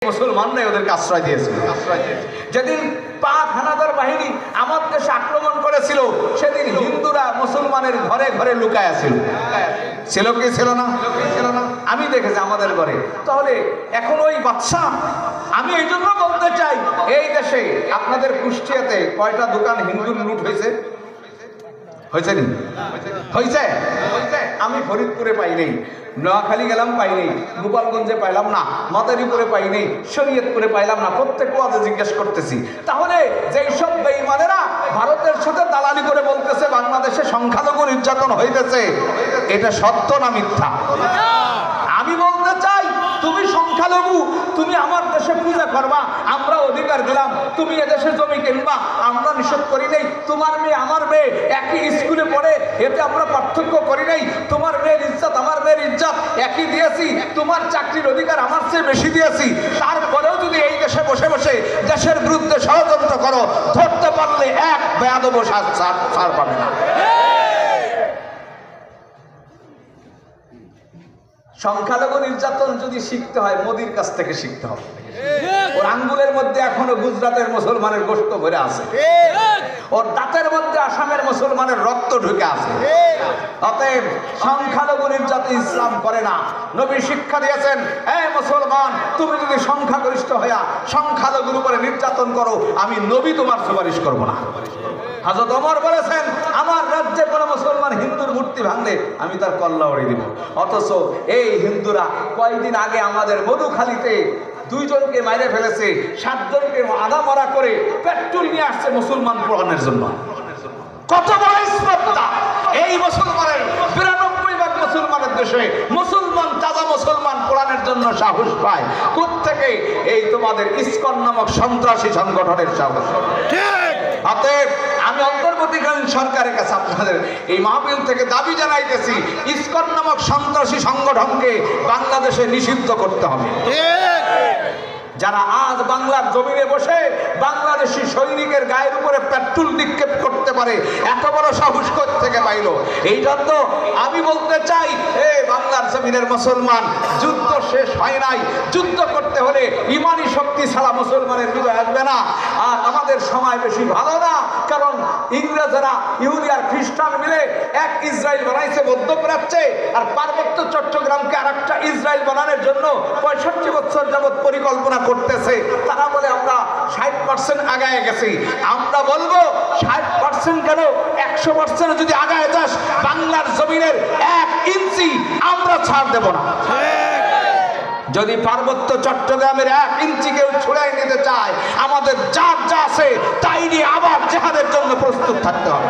মুসলমানরাই ওদেরকে আশ্রয় দিয়েছিল। যেদিন পাক হানাদার বাহিনী আমার দেশে আক্রমণ করেছিল, সেদিন হিন্দুরা মুসলমানের ঘরে ঘরে লুকায় ছিল। ছিল কি ছিল না? আমি দেখেছি আমাদের ঘরে। তাহলে এখন ওই বাদশাহ, আমি এই জন্য বলতে চাই, এই দেশে আপনাদের কুষ্টিয়াতে কয়টা দোকান হিন্দুর লুট হয়েছে? হয়েছে নি? হয়েছে? আমি ফরিদপুরে পাই নেই, নোয়াখালী গেলাম পাই নেই, গোপালগঞ্জে পাইলাম না, মাদারীপুরে পাই নেই, শরীয়তপুরে পাইলাম না। প্রত্যেক ওয়াজে জিজ্ঞেস করতেছি, তাহলে যেই সব বেঈমানেরা ভারতের সাথে দালালি করে বলতেছে বাংলাদেশে সংখ্যালঘু নির্যাতন হইতেছে, এটা সত্য না মিথ্যা? আমি বলতে চাই, তুমি সংখ্যালঘু, তুমি আমার দেশে পূজা করবা, আমরা অধিকার দিলাম। তুমি এদেশে জমি কিনবা, আমরা নিষেধ করি নাই। তোমার মেয়ে আমার মেয়ে একই স্কুলে পড়ে, এতে আমরা পার্থক্য করি নাই। তোমার মেয়ের ইজ্জত আমার মেয়ের ইজ্জত একই দিয়েছি, তোমার চাকরির অধিকার আমার চেয়ে বেশি দিয়েছি। তারপরেও যদি এই দেশে বসে বসে দেশের বিরুদ্ধে ষড়যন্ত্র করো, ধরতে পারলে এক বেয়াদব ছাড় পাবে না। সংখ্যালঘু নির্যাতন যদি শিখতে হয়, মোদির কাছ থেকে শিখতে হবে। ওর আঙ্গুলের মধ্যে এখনো গুজরাটের মুসলমানের গোশত ভরে আছে, ওর দাঁতের মধ্যে আসামের মুসলমানের রক্ত ঢুকে আছে। অতএব সংখ্যালঘু নির্যাতন ইসলাম করে না। নবী শিক্ষা দিয়েছেন, এই মুসলমান, তুমি যদি সংখ্যাগরিষ্ঠ হইয়া সংখ্যালঘুর উপরে নির্যাতন করো, আমি নবী তোমার সুপারিশ করব না। হযরত ওমর বলেছেন, আমার রাজ্যে কোনো মুসলমান হিন্দুর মূর্তি ভাঙলে আমি তার কল্লা উড়িয়ে দিব। অথচ এই হিন্দুরা কয়েকদিন আগে আমাদের মধুখালীতে 2 জনকে মাইরে ফেলেছে, 7 জনকে আধা মারা করে পেট্রোল নিয়ে আসছে মুসলমান পোড়ানোর জন্য। কত বড় স্পর্ধা! এই মুসলমানের 92% মুসলমানের দেশে মুসলমান, তাজা মুসলমান পোড়ানোর জন্য সাহস পায় কোত্থেকে? এই তোমাদের ইসকন নামক সন্ত্রাসী সংগঠনের সাহস। ঠিক। অতএব আমি অন্তর্বর্তীকালীন সরকারের কাছে আপনাদের এই মাহফিল থেকে দাবি জানাইতেছি, ইসকন নামক সন্ত্রাসী সংগঠনকে বাংলাদেশে নিষিদ্ধ করতে হবে। যারা আজ বাংলার জমিনে বসে বাংলাদেশি সৈনিকের গায়ের উপরে পেট্রোল নিক্ষেপ করতে পারে, এত বড় সাহস থেকে পাইল। এই জন্য আমি বলতে চাই, বাংলার জমিনের মুসলমান, যুদ্ধ শেষ হয় নাই। যুদ্ধ করতে হলে ইমানি শক্তি ছাড়া মুসলমানের বিজয় আসবে না। আর আমাদের সময় বেশি ভালো না, কারণ ইংরেজরা, ইহুদি আর খ্রিস্টান মিলে এক ইসরায়েল বানাইছে মধ্যপ্রাচ্যে, আর পার্বত্য চট্টগ্রামকে আর একটা ইসরায়েল বানানোর জন্য 65 বছর যাবৎ পরিকল্পনা করতেছে। তারা বলে আমরা 60% আগায় গেছি। আমরা বলবো 60% কেন, 100% যদি আগায় যাস, বাংলার জমিনের 1 ইঞ্চি আমরা ছাড় দেব না। যদি পার্বত্য চট্টগ্রামের 1 ইঞ্চি কেউ ছুড়াই নিতে চায়, আমাদের যা আছে তাই নিয়ে আবার জিহাদের জন্য প্রস্তুত থাকতে হবে।